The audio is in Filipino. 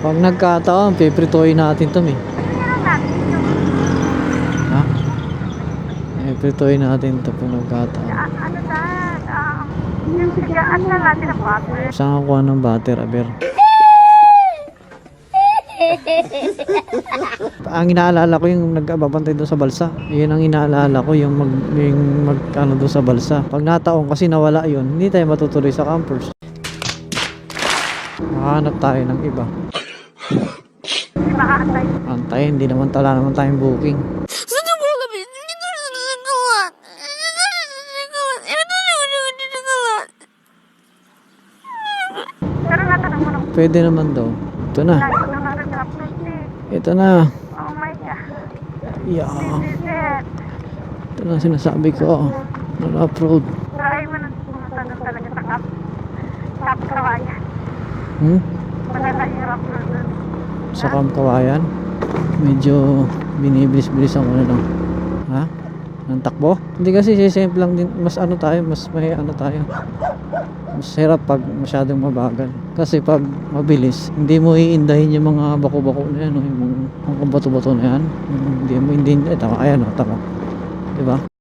Pag nagkataon, piprituhin natin to, eh. Ha? Piprituhin natin to pag nagkataon. Ano na, yung sigaan na natin ang butter. Saan kukuha ng butter, aber? Ang inaalala ko yung nagbabantay doon sa balsa. Yun ang inaalala ko, yung ano doon sa balsa. Pag nataong kasi nawala yun, hindi tayo matutuloy sa campers. Makahanap tayo ng iba. Hindi makaantay. Antay, hindi naman tala naman tayong booking. Pero natanong mo na Pwede naman daw. Ito na. lagi ko na nag-upload eh. Ito na. Oh my God. Yeah. This is it. Ito na sinasabi ko. Nag-upload. Try mo na pumunta na talaga sa Camp Kawayan. Maganda yung upload doon. Sa Camp Kawayan. Medyo binibilis-bilisan ko na lang. Ha? Ng takbo? Hindi kasi simple lang din. Mas ano tayo, mas may ano tayo. Mas hirap pag masyadong mabagal. Kasi pag mabilis, hindi mo iindahin yung mga bako-bako na yan. Yung mga bato-bato na yan. Hindi mo, hindi, tama, ayan o, tama. Diba?